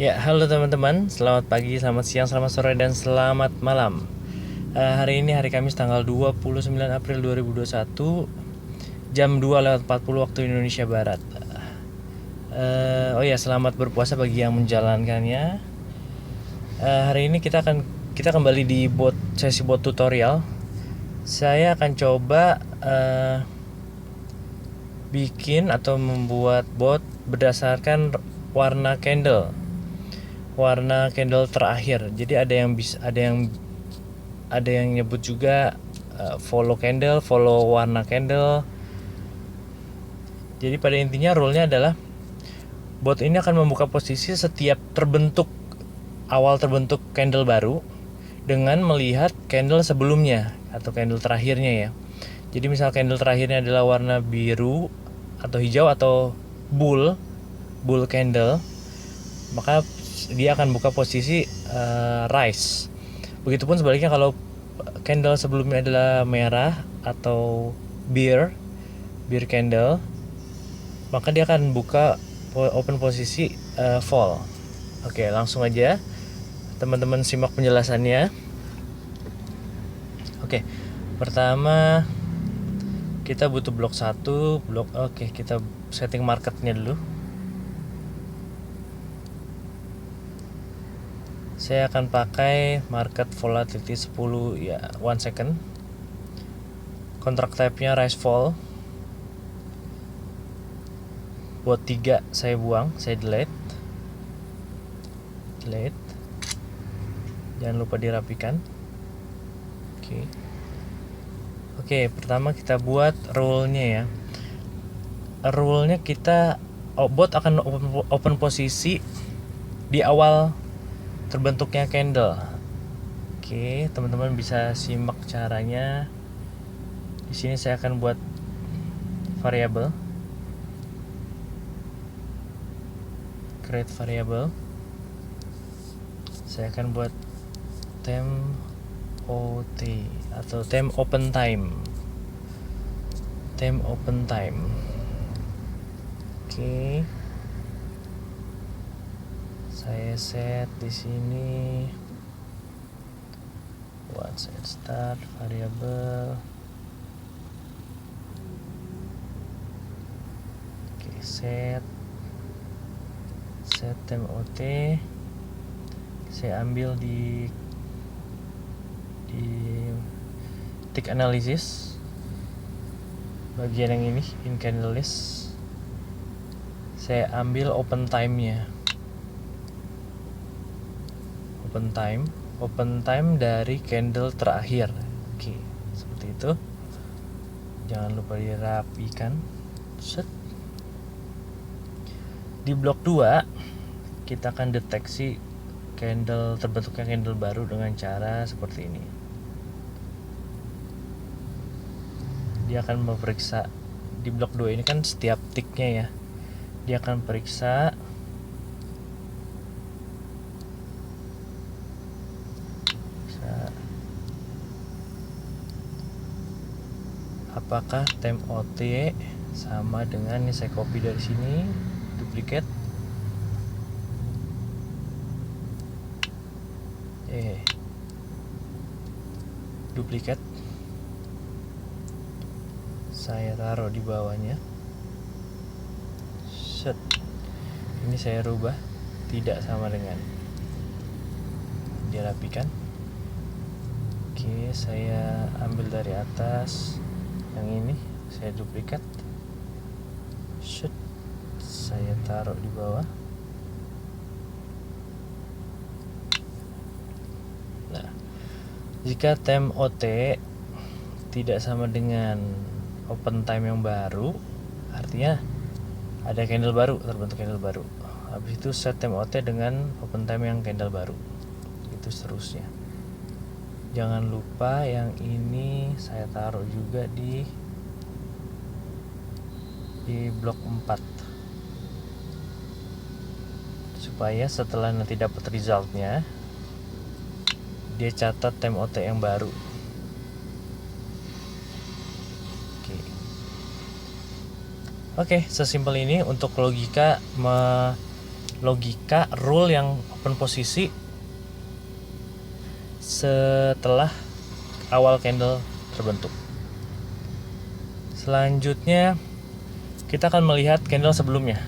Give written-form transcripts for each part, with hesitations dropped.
Ya, halo teman-teman. Selamat pagi, selamat siang, selamat sore, dan selamat malam. Hari ini hari Kamis tanggal 29 April 2021 jam 2:40 waktu Indonesia Barat. Oh ya, selamat berpuasa bagi yang menjalankannya. Hari ini kita kembali di sesi bot tutorial. Saya akan coba bikin atau membuat bot berdasarkan warna candle terakhir. Jadi ada yang nyebut juga follow candle, follow warna candle. Jadi pada intinya rule-nya adalah bot ini akan membuka posisi setiap awal terbentuk candle baru dengan melihat candle sebelumnya atau candle terakhirnya ya. Jadi misal candle terakhirnya adalah warna biru atau hijau atau bull candle, maka dia akan buka posisi rise. Begitupun sebaliknya kalau candle sebelumnya adalah merah atau beer candle, maka dia akan buka open posisi fall. Oke, langsung aja teman-teman simak penjelasannya. Oke, pertama kita butuh blok 1, kita setting marketnya dulu. Saya akan pakai market volatility 10 ya, 1 second. Contract type-nya rise fall. Buat 3 saya buang, saya delete. Jangan lupa dirapikan. Oke, pertama kita buat rule-nya ya. Rule-nya bot akan open posisi di awal terbentuknya candle. Oke, teman-teman bisa simak caranya. Di sini saya akan buat variabel, create variable. Saya akan buat time OT atau time open time. Oke. Saya set di sini buat start variable. Oke, set time OT. Saya ambil di tick analysis bagian yang ini, in candle list. Saya ambil open time-nya. Open time dari candle terakhir. Oke, seperti itu. Jangan lupa dirapikan. Set. Di blok 2 kita akan deteksi terbentuknya candle baru dengan cara seperti ini. Dia akan memeriksa di blok 2 ini kan setiap ticknya ya. Dia akan periksa apakah time OT sama dengan, ini saya copy dari sini, duplicate. Duplikat. Saya taruh di bawahnya. Set. Ini saya rubah tidak sama dengan. Dirapikan. Oke, saya ambil dari atas yang ini, saya duplikat. Set. Saya taruh di bawah. Nah, jika time OT tidak sama dengan open time yang baru, artinya ada terbentuk candle baru. Habis itu set time OT dengan open time yang candle baru. Itu seterusnya. Jangan lupa yang ini saya taruh juga di blok 4. Supaya setelah nanti dapat resultnya, dia catat time OT yang baru. Oke, sesimpel ini untuk logika logika rule yang open posisi setelah awal candle terbentuk. Selanjutnya kita akan melihat candle sebelumnya.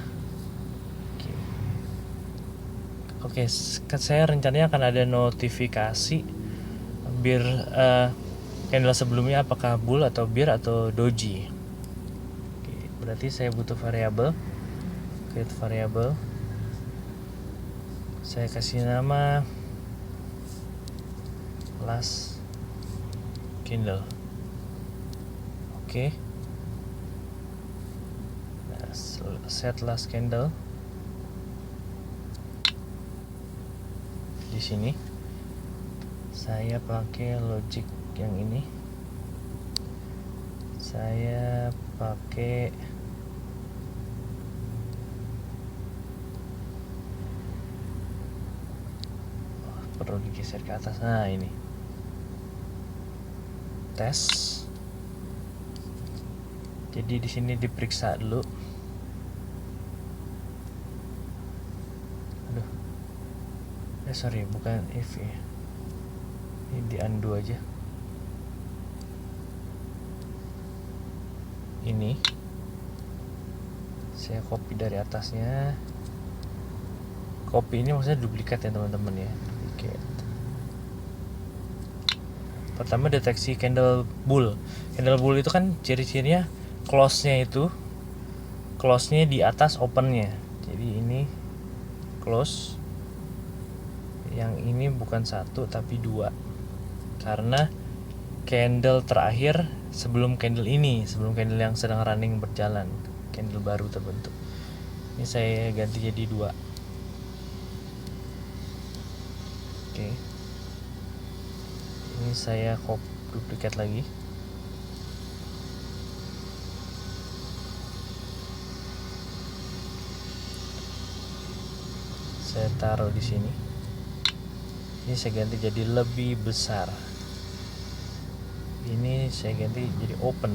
Oke, saya rencananya akan ada notifikasi biar candle sebelumnya apakah bull atau bear atau doji. Oke, berarti saya butuh variabel, create variabel. Saya kasih nama last candle. Oke. Nah, set last candle di sini. Saya pakai logic yang ini. Saya pakai perlu digeser ke atas. Nah, ini tes. Jadi di sini diperiksa dulu. Aduh. Sorry, bukan if ya. Ini di undo aja. Ini saya copy dari atasnya. Copy ini maksudnya duplikat ya teman-teman ya. Duplikat. Pertama deteksi candle bull. Candle bull itu kan ciri-cirinya close-nya di atas open-nya. Jadi ini close. Yang ini bukan 1 tapi 2. Karena candle terakhir sebelum candle yang sedang running berjalan, candle baru terbentuk. Ini saya ganti jadi 2. Oke. Ini saya duplikat lagi. Saya taruh di sini. Ini saya ganti jadi lebih besar. Ini saya ganti jadi open,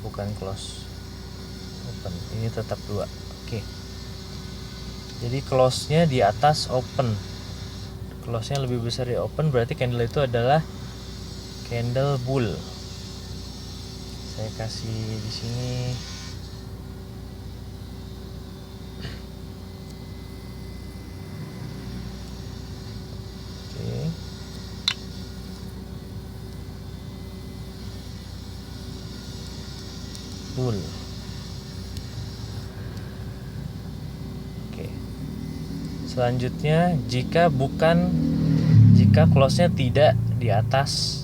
bukan close. Open. Ini tetap 2. Oke. Jadi close-nya di atas open. Close-nya lebih besar di open, berarti candle itu adalah candle bull. Saya kasih di sini bull. Oke. Selanjutnya jika close-nya tidak di atas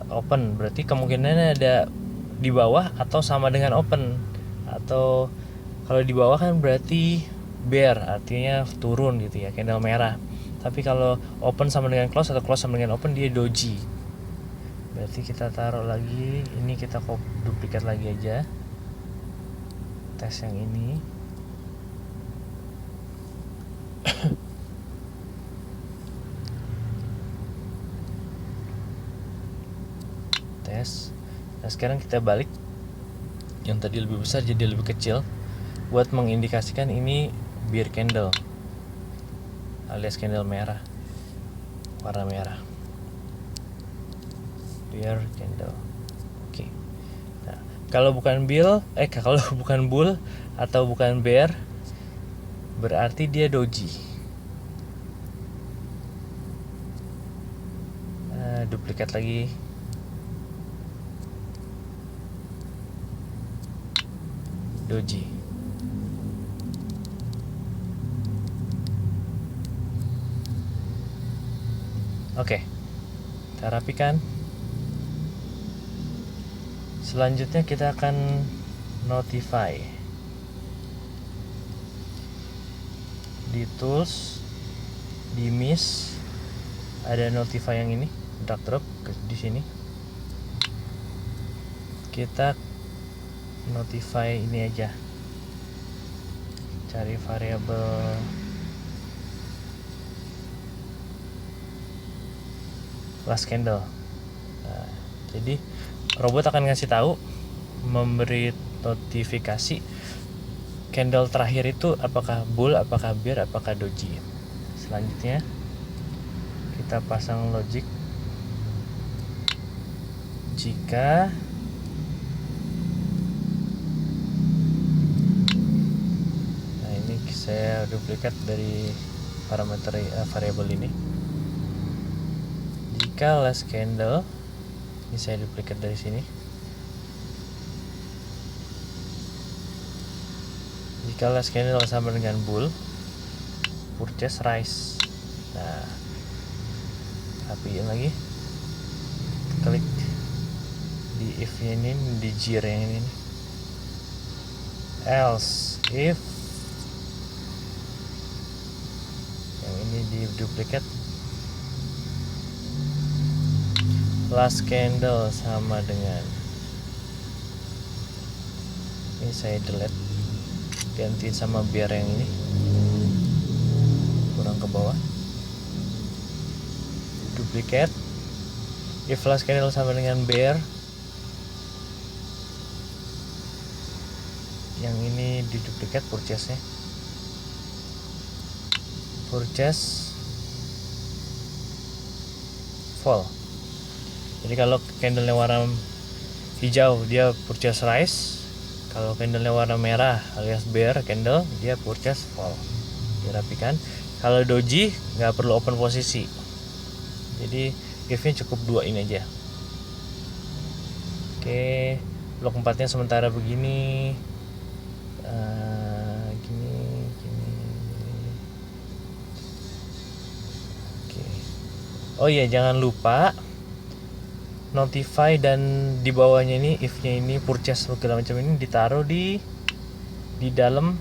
open, berarti kemungkinannya ada di bawah atau sama dengan open. Atau kalau di bawah kan berarti bear, artinya turun gitu ya, candle merah. Tapi kalau open sama dengan close atau close sama dengan open, dia doji. Berarti kita taruh lagi, ini kita duplikat lagi aja. Tes yang ini. Tes. Nah, sekarang kita balik. Yang tadi lebih besar jadi lebih kecil buat mengindikasikan ini bear candle alias candle merah, warna merah. Bear candle. Oke. Nah, kalau bukan bull atau bukan bear, berarti dia doji. Duplikat lagi. Doji. Oke. Kita rapikan. Selanjutnya kita akan notify. Di tools, di miss ada notify yang ini, drag di sini. Kita notify ini aja. Cari variabel last candle. Nah, jadi robot akan ngasih tahu, memberi notifikasi candle terakhir itu apakah bull, apakah bear, apakah doji. Selanjutnya kita pasang logic. Jika ini saya duplikat dari parameter variabel ini. Jika last candle, ini saya duplikat dari sini. Jika last candle sama dengan bull, purchase rise. Nah, rapiin lagi, klik di if ini, di jir yang ini. Else if yang ini di duplikat, last candle sama dengan, ini saya delete, ganti sama bear yang ini, kurang ke bawah, duplicate. If last candle sama dengan bear, yang ini diduplikat purchase nya, purchase fall. Jadi kalau candlenya warna hijau dia purchase rise, kalau candlenya warna merah alias bear candle dia purchase fall. Dirapikan. Kalau doji nggak perlu open posisi, jadi if-nya cukup 2 ini aja. Oke, blok 4 nya sementara begini. Gini. Oke. Oh iya, jangan lupa notify dan di bawahnya ini if-nya ini purchase segala macam ini ditaruh di dalam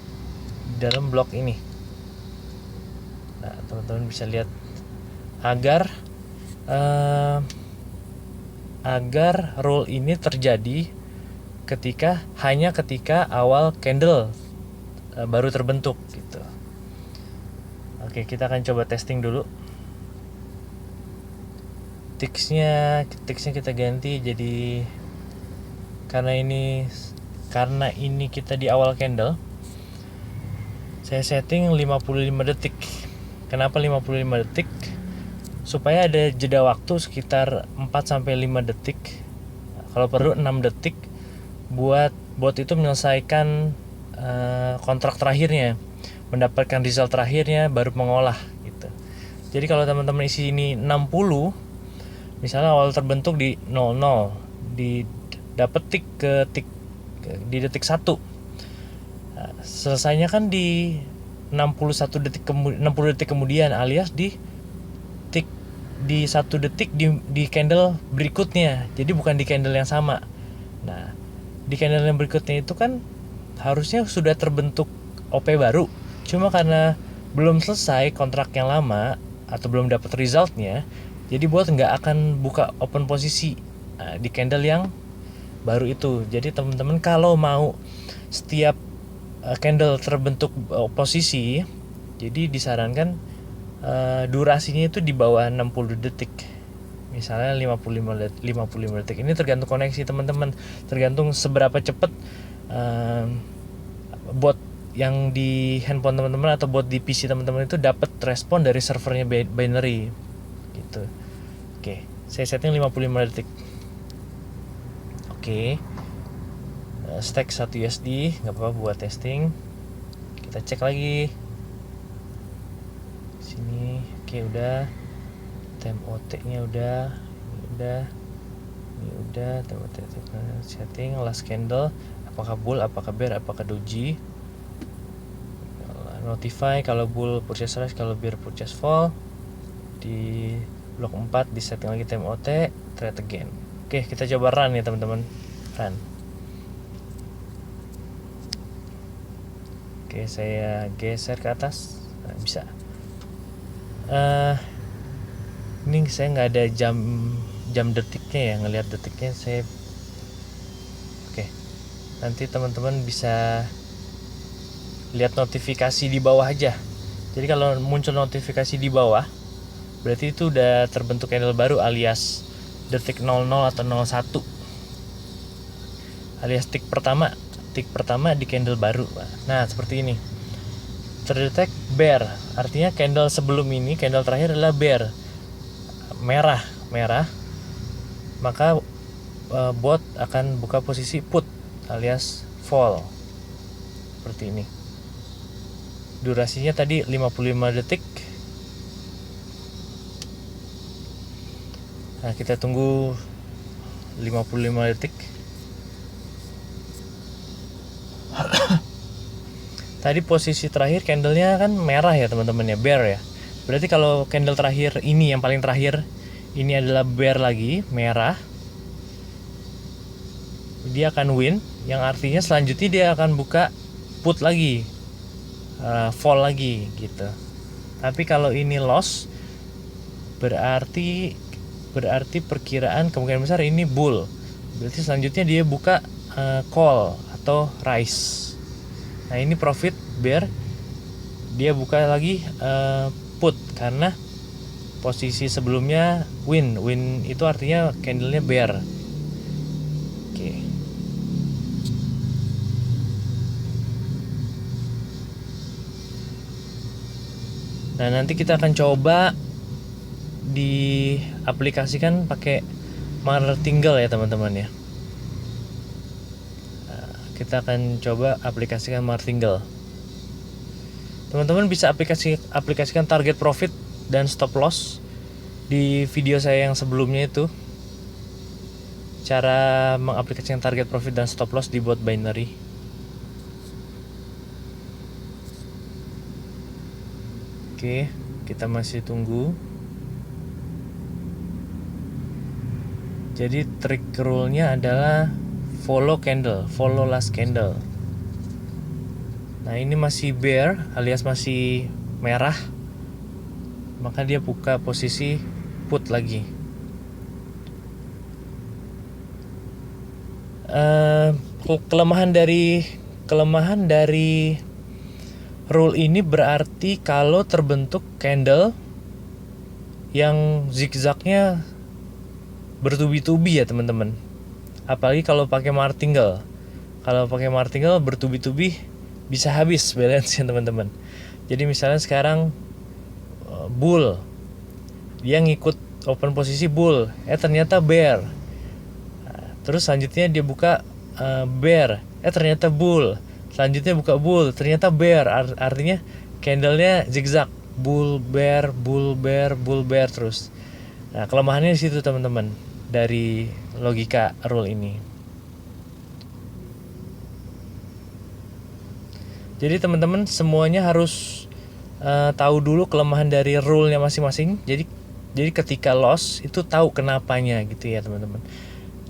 blok ini. Nah, teman-teman bisa lihat agar rule ini terjadi hanya ketika awal candle baru terbentuk gitu. Oke, kita akan coba testing dulu. Ticksnya kita ganti jadi, karena ini kita di awal candle, saya setting 55 detik. Kenapa 55 detik? Supaya ada jeda waktu sekitar 4-5 detik, kalau perlu 6 detik, buat bot itu menyelesaikan kontrak terakhirnya, mendapatkan result terakhirnya, baru mengolah gitu. Jadi kalau teman-teman isi ini 60, misalnya awal terbentuk di 00, dapat di detik 1, nah, selesainya kan di 60 detik kemudian, alias di 1 detik di candle berikutnya. Jadi bukan di candle yang sama. Nah, di candle yang berikutnya itu kan harusnya sudah terbentuk OP baru, cuma karena belum selesai kontrak yang lama atau belum dapat resultnya, jadi bot nggak akan buka open posisi di candle yang baru itu. Jadi teman-teman kalau mau setiap candle terbentuk posisi, jadi disarankan durasinya itu di bawah 60 detik. Misalnya 55 detik. Ini tergantung koneksi teman-teman, tergantung seberapa cepat bot yang di handphone teman-teman atau bot di PC teman-teman itu dapat respon dari servernya binary gitu. Oke, saya setting 55 detik. Oke. Stack 1 USD, nggak apa-apa buat testing. Kita cek lagi sini. Oke, udah. Time OT-nya udah. Ini udah. Time OT setting last candle, apakah bull, apakah bear, apakah doji. Notify kalau bull purchase rise, kalau bear purchase fall. Di blok 4 di setting lagi time OT, trade again. Oke, kita coba run ya teman-teman. Run. Oke, saya geser ke atas. Nah, bisa. Ini saya nggak ada jam detiknya ya, ngelihat detiknya saya. Oke, nanti teman-teman bisa lihat notifikasi di bawah aja. Jadi kalau muncul notifikasi di bawah, berarti itu udah terbentuk candle baru alias detik 00 atau 01, alias tick detik pertama di candle baru. Nah, seperti ini. Terdetek bear, artinya candle sebelum ini, candle terakhir adalah bear, merah. Maka bot akan buka posisi put alias fall. Seperti ini. Durasinya tadi 55 detik. Nah, kita tunggu 55 detik. Tadi posisi terakhir candlenya kan merah ya teman-teman ya, bear ya. Berarti kalau candle terakhir ini, yang paling terakhir ini adalah bear lagi, merah, dia akan win, yang artinya selanjutnya dia akan buka put lagi, fall lagi gitu. Tapi kalau ini loss, berarti perkiraan kemungkinan besar ini bull. Berarti selanjutnya dia buka call atau rise. Nah, ini profit bear, dia buka lagi put karena posisi sebelumnya win itu artinya candlenya bear. Oke. Nah, nanti kita akan coba diaplikasikan pakai martingale ya teman-teman ya. Kita akan coba aplikasikan martingale. Teman-teman bisa aplikasikan target profit dan stop loss di video saya yang sebelumnya itu. Cara mengaplikasikan target profit dan stop loss di bot binary. Oke, kita masih tunggu. Jadi trik rule-nya adalah follow last candle. Nah, ini masih bear alias masih merah, maka dia buka posisi put lagi. Kelemahan dari rule ini berarti kalau terbentuk candle yang zigzagnya bertubi-tubi ya teman-teman. Apalagi kalau pakai martingale. Kalau pakai martingale bertubi-tubi bisa habis balance-nya teman-teman. Jadi misalnya sekarang bull, dia ngikut open posisi bull, ternyata bear. Terus selanjutnya dia buka bear, ternyata bull. Selanjutnya buka bull, ternyata bear. Artinya candlenya zigzag, bull bear terus. Nah, kelemahannya di situ teman-teman dari logika rule ini. Jadi teman-teman semuanya harus tahu dulu kelemahan dari rule-nya masing-masing. Jadi ketika loss itu tahu kenapanya gitu ya teman-teman.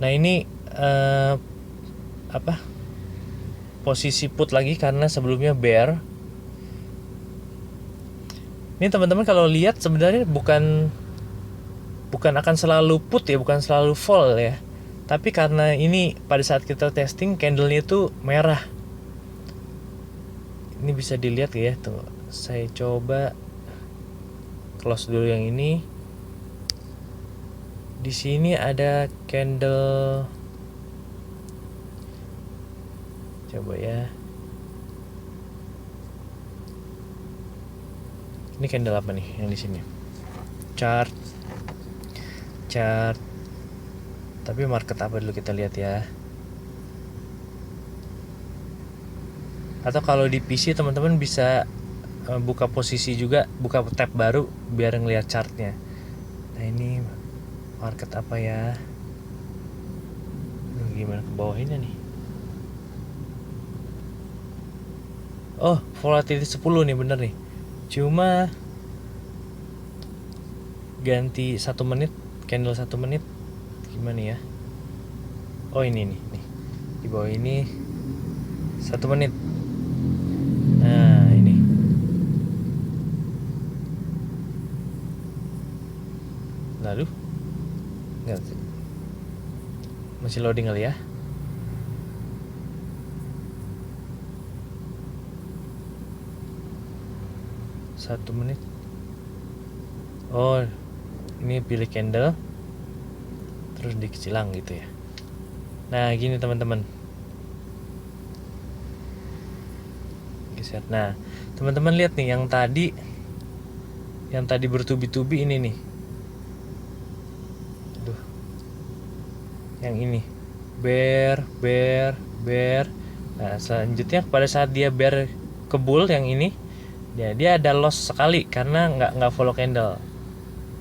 Nah, ini posisi put lagi karena sebelumnya bear. Ini teman-teman kalau lihat sebenarnya bukan akan selalu put ya, bukan selalu fall ya. Tapi karena ini pada saat kita testing candlenya itu merah. Ini bisa dilihat ya tuh. Saya coba close dulu yang ini. Di sini ada candle. Coba ya. Ini candle apa nih yang di sini? Chart. Tapi market apa dulu kita lihat ya. Atau kalau di PC teman-teman bisa buka posisi juga, buka tab baru biar ngelihat chartnya. Nah, ini market apa ya? Gimana ke bawahnya nih? Oh, volatility 10 nih, bener nih. Cuma ganti 1 menit, candle 1 menit. Gimana ya? Oh, ini nih. Di bawah ini 1 menit. Nah, ini. Lalu enggak. Masih loading kali ya. Satu menit. Oh, ini pilih candle terus dikecilang gitu ya. Nah, gini teman-teman. geser. Nah, teman-teman lihat nih yang tadi bertubi-tubi ini nih. Aduh. Yang ini. Bear. Nah, selanjutnya pada saat dia bear ke bull yang ini, dia ada loss sekali karena nggak follow candle.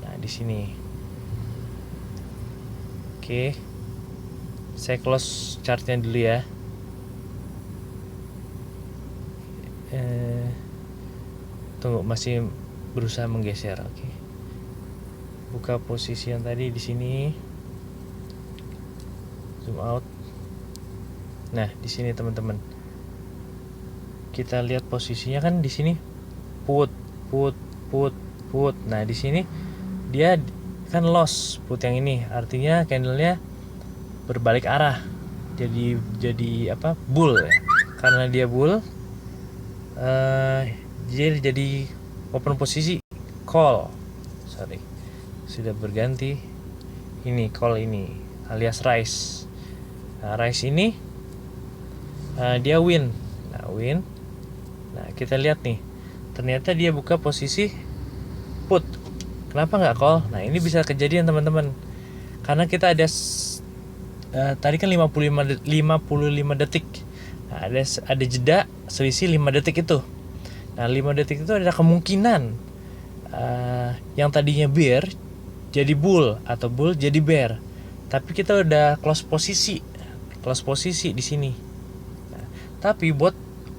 Nah, di sini. Oke. Saya close chartnya dulu ya. Tunggu, masih berusaha menggeser. Oke. Buka posisi yang tadi di sini. Zoom out. Nah, di sini teman-teman. Kita lihat posisinya kan di sini put. Nah, di sini dia kan loss put yang ini. Artinya candlenya berbalik arah. Jadi apa? Bull ya. Karena dia bull, jadi open posisi call. Sorry. Sudah berganti. Ini call ini alias rise. Nah, rise ini dia win. Nah, kita lihat nih. Ternyata dia buka posisi put. Kenapa nggak call? Nah, ini bisa kejadian teman-teman. Karena kita ada tadi kan 55 detik. Nah, ada jeda selisih 5 detik itu. Nah, 5 detik itu ada kemungkinan yang tadinya bear jadi bull atau bull jadi bear. Tapi kita udah close posisi di sini. Nah, tapi buat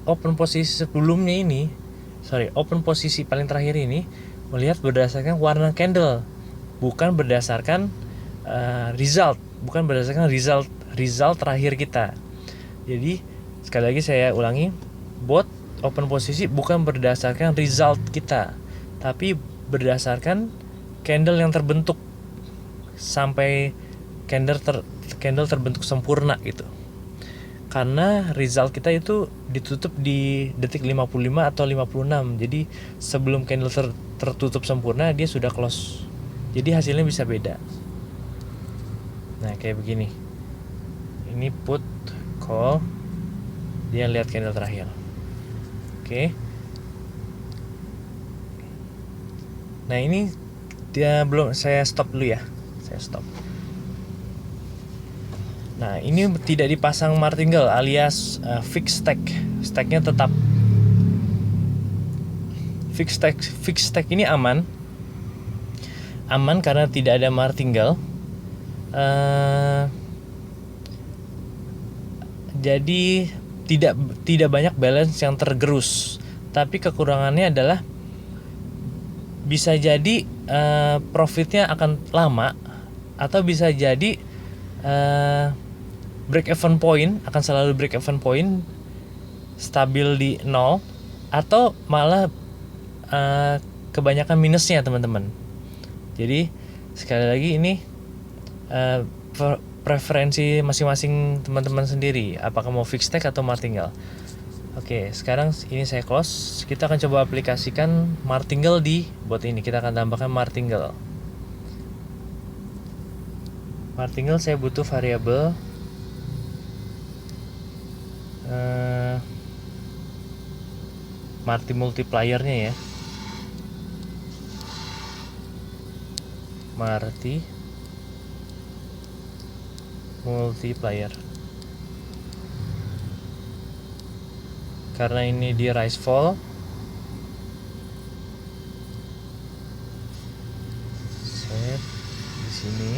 open posisi sebelumnya ini, open posisi paling terakhir ini melihat berdasarkan warna candle, bukan berdasarkan result terakhir kita. Jadi sekali lagi saya ulangi, buat open posisi bukan berdasarkan result kita, tapi berdasarkan candle yang terbentuk sampai candle terbentuk sempurna gitu. Karena result kita itu ditutup di detik 55 atau 56. Jadi sebelum candle tertutup sempurna dia sudah close. Jadi hasilnya bisa beda. Nah, kayak begini. Ini put, call. Dia lihat candle terakhir. Oke. Nah, ini dia belum, saya stop dulu ya. Saya stop. Nah, ini tidak dipasang martingale alias fixed stack. Stacknya tetap fixed stack ini aman karena tidak ada martingale. Jadi tidak banyak balance yang tergerus. Tapi kekurangannya adalah bisa jadi profitnya akan lama, atau bisa jadi break even point akan selalu break even point stabil di 0, atau malah kebanyakan minusnya teman-teman. Jadi sekali lagi ini preferensi masing-masing teman-teman sendiri, apakah mau fixed stack atau martingale. Oke, sekarang ini saya close. Kita akan coba aplikasikan martingale di bot ini. Kita akan tambahkan martingale. Martingale saya butuh variabel Marti multipliernya ya. Marti multiplier. Karena ini di rise fall, set di sini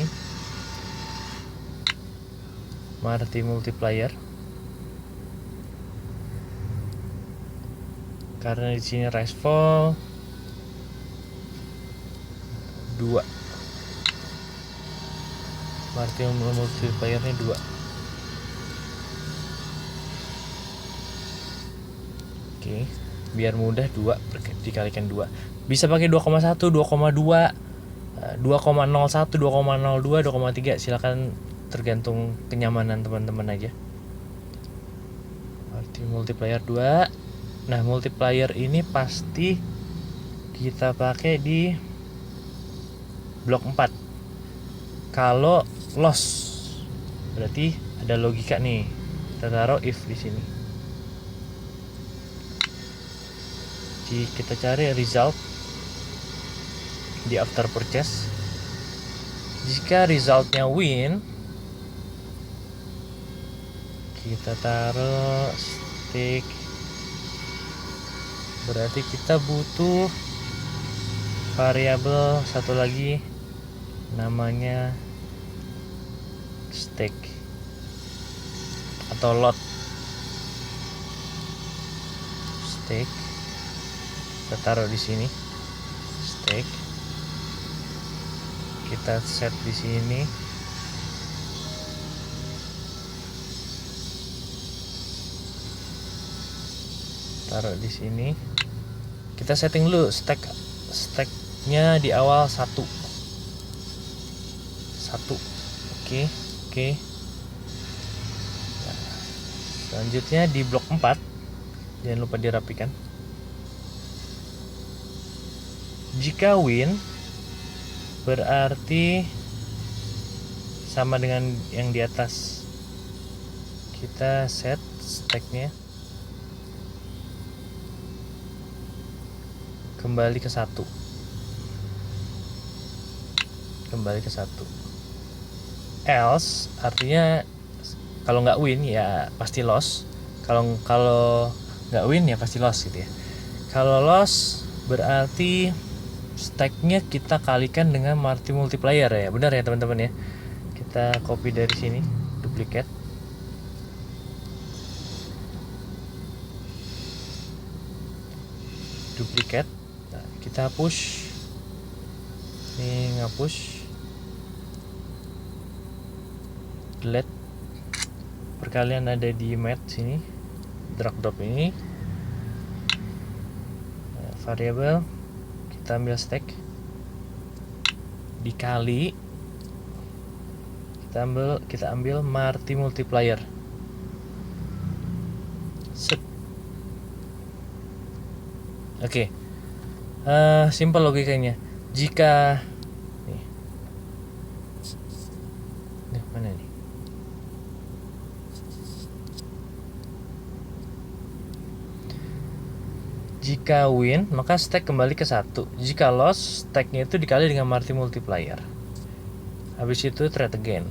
Marti multiplier. Karena di sini rise fall 2. Marti multipliernya 2. Oke, biar mudah 2 dikalikan 2. Bisa pakai 2,1, 2,2, 2,01, 2,02, 2,3, silakan tergantung kenyamanan teman-teman aja. Arti multiplier 2. Nah, multiplier ini pasti kita pakai di blok 4. Kalau loss berarti ada logika nih. Kita taruh if di sini. Kita cari result di after purchase. Jika resultnya win, kita taruh stick. Berarti kita butuh variabel satu lagi, namanya stake atau lot. Stake kita taruh di sini, stake kita set di sini. Taruh di sini. Kita setting dulu stack-nya di awal 1. Oke. Nah, selanjutnya di blok 4 jangan lupa dirapikan. Jika win berarti sama dengan yang di atas. Kita set stack-nya kembali ke 1. Else artinya kalau nggak win ya pasti loss. Kalau nggak win ya pasti loss gitu ya. Kalau loss berarti stack-nya kita kalikan dengan multiplier ya. Benar ya teman-teman ya. Kita copy dari sini, duplicate. Nah, kita hapus. Ini ngapus. Delete. Perkalian ada di mat sini. Drag drop ini. Nah, variabel kita ambil stack dikali kita ambil multiplier. Set. Oke. Simple logikanya. Jika nih. Mana nih? Jika win, maka stack kembali ke 1. Jika loss, stacknya itu dikali dengan multiplier. Habis itu try again.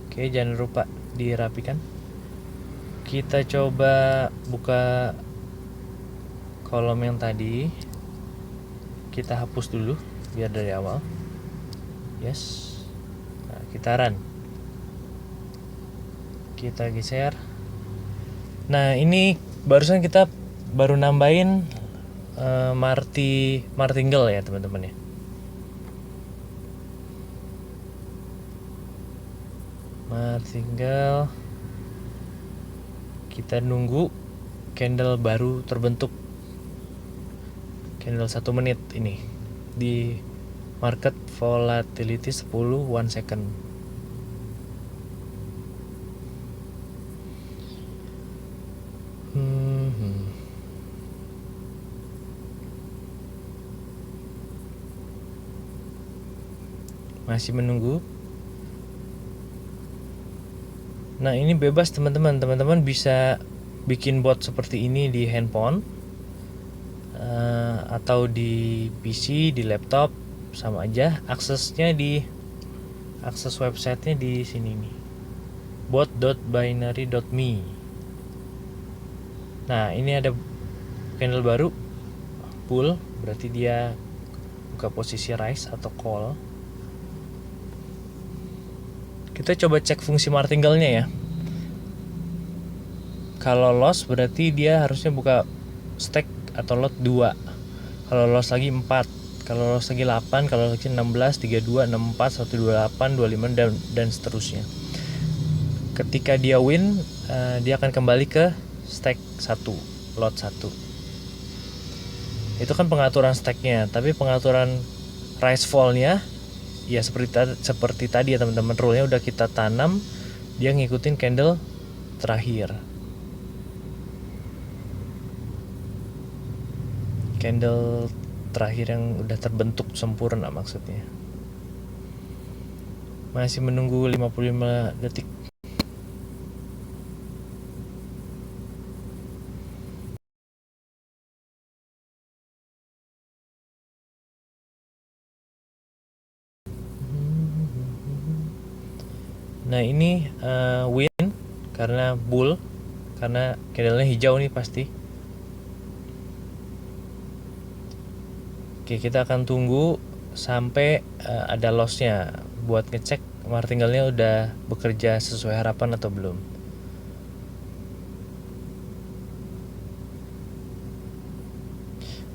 Oke, jangan lupa dirapikan. Kita coba buka kolom yang tadi. Kita hapus dulu biar dari awal. Yes. Nah, kita run. Kita geser. Nah, ini barusan kita baru nambahin martingale ya teman-teman ya. Martingale. Kita nunggu candle baru terbentuk. Candle 1 menit ini di market volatility 10 1 second. Masih menunggu. Nah, ini bebas teman-teman. Teman-teman bisa bikin bot seperti ini di handphone atau di PC, di laptop, sama aja. Akses websitenya di sini nih, bot.binary.me. Nah, ini ada candle baru, bull, berarti dia buka posisi rise atau call. Kita coba cek fungsi martingale-nya ya. Kalau loss berarti dia harusnya buka stack atau lot 2. Kalau loss lagi 4. Kalau loss lagi 8. Kalau lagi 16, 32, 64, 128, 25 dan seterusnya. Ketika dia win, dia akan kembali ke stack 1, lot 1. Itu kan pengaturan stack-nya, tapi pengaturan rise fall-nya ya seperti tadi ya teman-teman, rule-nya udah kita tanam, dia ngikutin candle terakhir. Candle terakhir yang udah terbentuk sempurna maksudnya. Masih menunggu 55 detik. Nah ini win karena bull, karena candlenya hijau nih pasti. Oke, kita akan tunggu sampai ada lossnya buat ngecek martingale-nya udah bekerja sesuai harapan atau belum.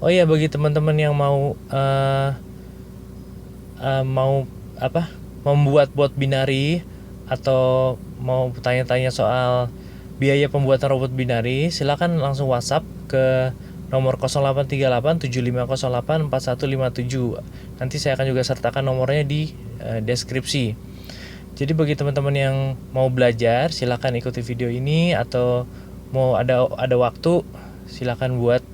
Oh iya, bagi teman-teman yang mau membuat bot binari atau mau tanya-tanya soal biaya pembuatan robot binari, silakan langsung WhatsApp ke nomor 083875084157. Nanti saya akan juga sertakan nomornya di deskripsi. Jadi bagi teman-teman yang mau belajar, silakan ikuti video ini, atau mau ada waktu, silakan buat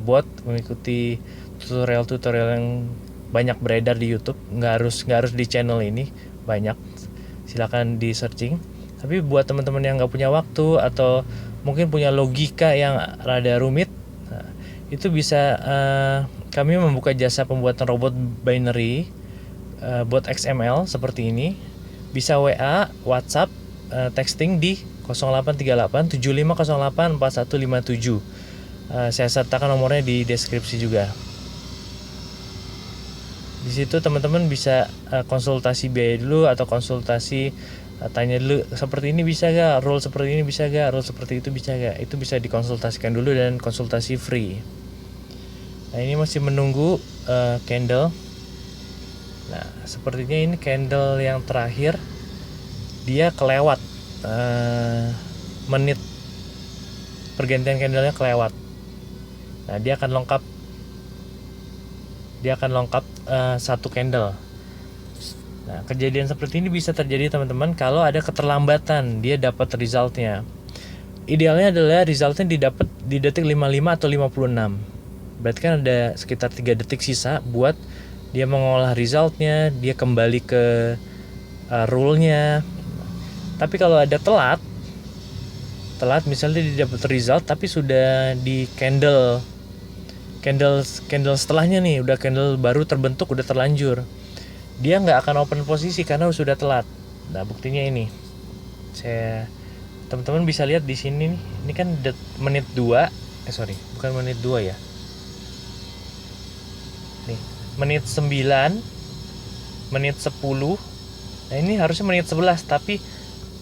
bot, mengikuti tutorial-tutorial yang banyak beredar di YouTube. Nggak harus di channel ini, banyak, silakan di searching. Tapi buat teman-teman yang nggak punya waktu atau mungkin punya logika yang rada rumit, itu bisa kami membuka jasa pembuatan robot binary, bot XML seperti ini. Bisa WA, WhatsApp, texting di 083875084157. Saya sertakan nomornya di deskripsi juga. Di situ teman-teman bisa konsultasi biaya dulu, atau konsultasi tanya dulu, seperti ini bisa gak, rule seperti ini bisa gak, rule seperti itu bisa gak. Itu bisa dikonsultasikan dulu dan konsultasi free. Nah ini masih menunggu candle. Nah sepertinya ini candle yang terakhir, dia kelewat menit pergantian candlenya kelewat. Nah dia akan lengkap satu candle. Nah kejadian seperti ini bisa terjadi teman-teman kalau ada keterlambatan dia dapat resultnya. Idealnya adalah resultnya didapat di detik 55 atau 56. Berarti kan ada sekitar 3 detik sisa buat dia mengolah resultnya, dia kembali ke rule-nya. Tapi kalau ada telat misalnya dia dapat result tapi sudah di candle setelahnya nih, udah candle baru terbentuk, udah terlanjur, dia nggak akan open posisi karena sudah telat. Nah buktinya ini, teman-teman bisa lihat di sini nih, ini kan menit 2, bukan menit 2 ya, nih menit 9, menit 10. Nah ini harusnya menit 11 tapi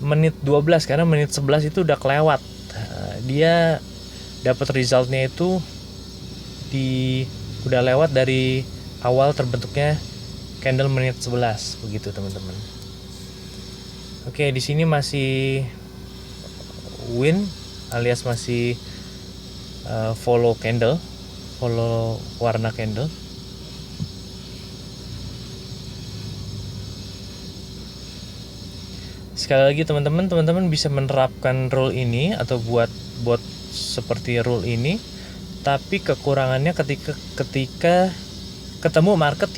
menit 12, karena menit 11 itu udah kelewat. Dia dapat resultnya itu udah lewat dari awal terbentuknya candle menit 11, begitu teman-teman. Oke, di sini masih win alias masih follow warna candle. Sekali lagi teman-teman bisa menerapkan rule ini atau buat bot seperti rule ini, tapi kekurangannya ketika ketemu market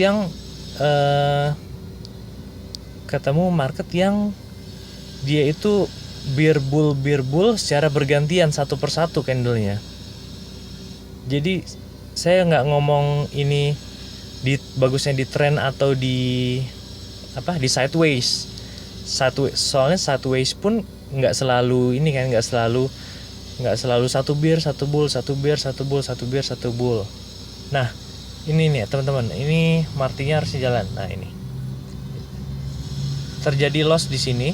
yang dia itu bear bull secara bergantian satu persatu candlenya. Jadi saya nggak ngomong ini bagusnya di trend atau di sideways. Soalnya sideways pun nggak selalu satu bear satu bull, satu bear satu bull, satu bear satu bull. Nah ini nih teman-teman, ini martinya harusnya jalan. Nah ini terjadi loss di sini,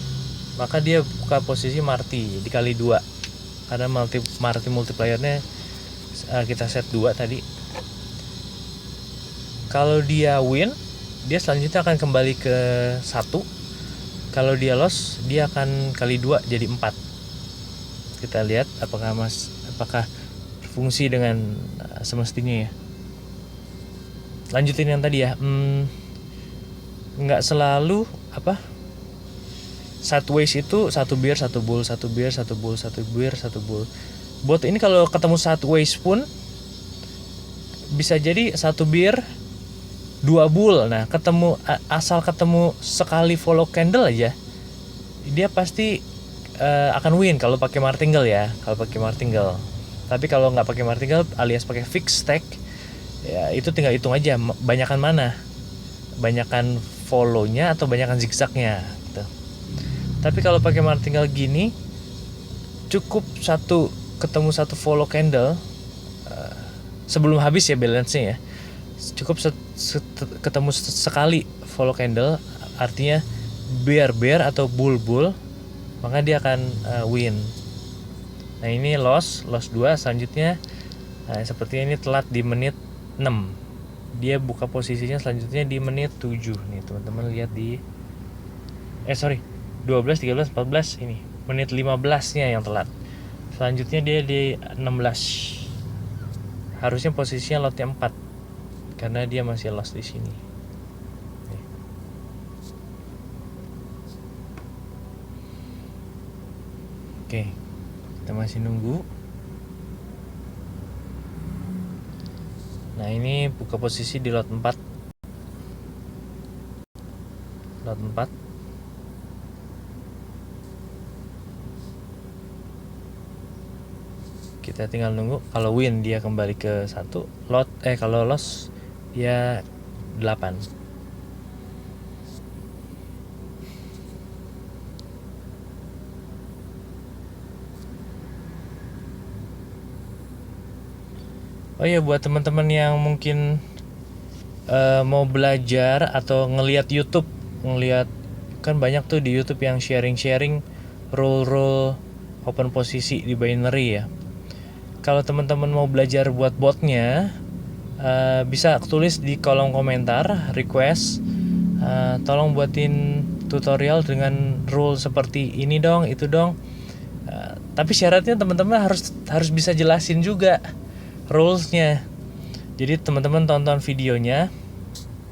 maka dia buka posisi marti dikali 2 karena marti multipliernya kita set 2 tadi. Kalau dia win, dia selanjutnya akan kembali ke 1. Kalau dia loss, dia akan kali 2 jadi 4. Kita lihat apakah berfungsi dengan semestinya ya. Lanjutin yang tadi ya. Nggak selalu sideways itu satu bear satu bull, satu bear satu bull, satu bear satu bull. Bot ini kalau ketemu sideways pun bisa jadi satu bear 2 bull. Nah asal ketemu sekali follow candle aja, dia pasti akan win kalau pakai martingale ya. Tapi kalau nggak pakai martingale alias pakai fixed stack, ya itu tinggal hitung aja banyakan mana, banyakan follow-nya atau banyakan zigzag-nya gitu. Tapi kalau pakai martingale gini, cukup ketemu satu follow candle sebelum habis ya balance-nya ya. Cukup ketemu sekali follow candle, artinya bear atau bull, maka dia akan win. Nah ini loss 2 selanjutnya. Nah seperti ini telat di menit 6. Dia buka posisinya selanjutnya di menit 7 nih teman-teman lihat di 12, 13, 14 ini menit 15-nya yang telat. Selanjutnya dia di 16. Harusnya posisinya lotnya 4 karena dia masih loss di sini. Oke. Kita masih nunggu. Nah, ini buka posisi di lot 4. Lot 4. Kita tinggal nunggu. Kalau win dia kembali ke 1. Kalau loss dia 8. Oh ya, buat teman-teman yang mungkin mau belajar atau ngelihat YouTube, kan banyak tuh di YouTube yang sharing rule open posisi di binary ya. Kalau teman-teman mau belajar buat botnya, bisa tulis di kolom komentar request, tolong buatin tutorial dengan rule seperti ini dong, itu dong. Tapi syaratnya teman-teman harus bisa jelasin juga rules-nya. Jadi teman-teman tonton videonya.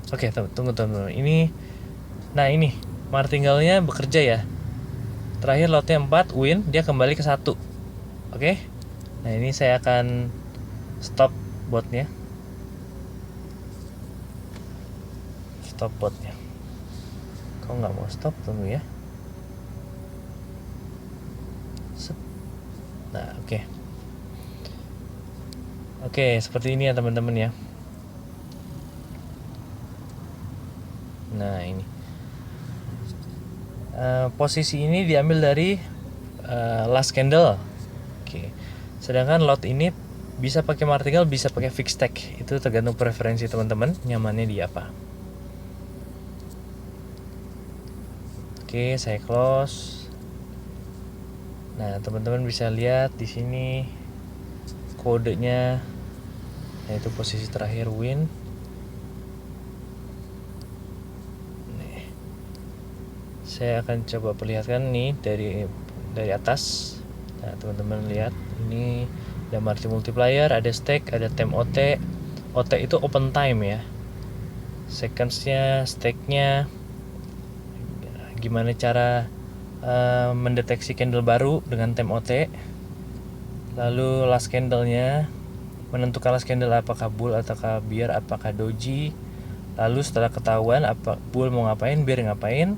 Oke, tunggu teman-teman. Ini martingale-nya bekerja ya. Terakhir lotnya 4 win, dia kembali ke 1. Oke. Nah, ini saya akan stop botnya. Stop botnya. Kok nggak mau stop? Tunggu ya. Nah, oke. Oke, seperti ini ya teman-teman ya. Nah, ini posisi ini diambil dari last candle. Oke. Sedangkan lot ini bisa pakai martingale, bisa pakai fixed tag. Itu tergantung preferensi teman-teman, nyamannya di apa. Oke, saya close. Nah, teman-teman bisa lihat di sini kodenya. Nah, itu posisi terakhir win. Nih. Saya akan coba perlihatkan nih dari atas. Nah, teman-teman lihat, ini ada margin multiplier, ada stake, ada time OT. OT itu open time ya. Seconds-nya, stake-nya. Gimana cara mendeteksi candle baru dengan time OT. Lalu last candle-nya, menentukan last candle apakah bull ataukah bear, apakah doji. Lalu setelah ketahuan apa bull mau ngapain, bear ngapain,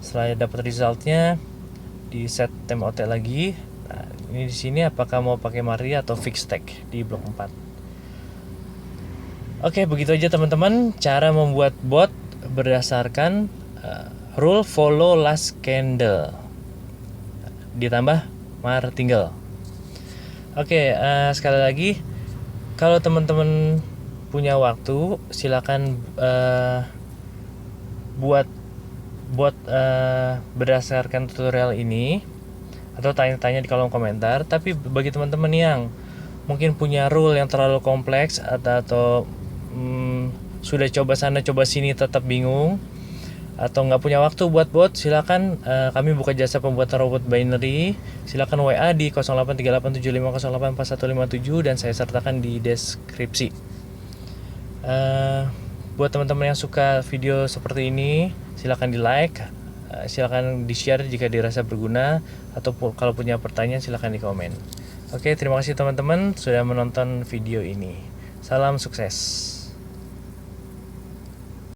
setelah dapat resultnya di set time OT lagi. Nah, ini di sini apakah mau pakai Maria atau fixed tag di blok 4. Oke, begitu aja teman-teman cara membuat bot berdasarkan rule follow last candle ditambah martingale. Oke, sekali lagi, kalau teman-teman punya waktu, silakan buat berdasarkan tutorial ini atau tanya-tanya di kolom komentar. Tapi bagi teman-teman yang mungkin punya rule yang terlalu kompleks atau sudah coba sana coba sini tetap bingung atau nggak punya waktu buat bot, silakan kami buka jasa pembuatan robot binary. Silakan WA di 083875084157 dan saya sertakan di deskripsi. Buat teman-teman yang suka video seperti ini, silakan di like, silakan di share jika dirasa berguna, atau kalau punya pertanyaan silakan di komen. Oke, terima kasih teman-teman sudah menonton video ini. Salam sukses.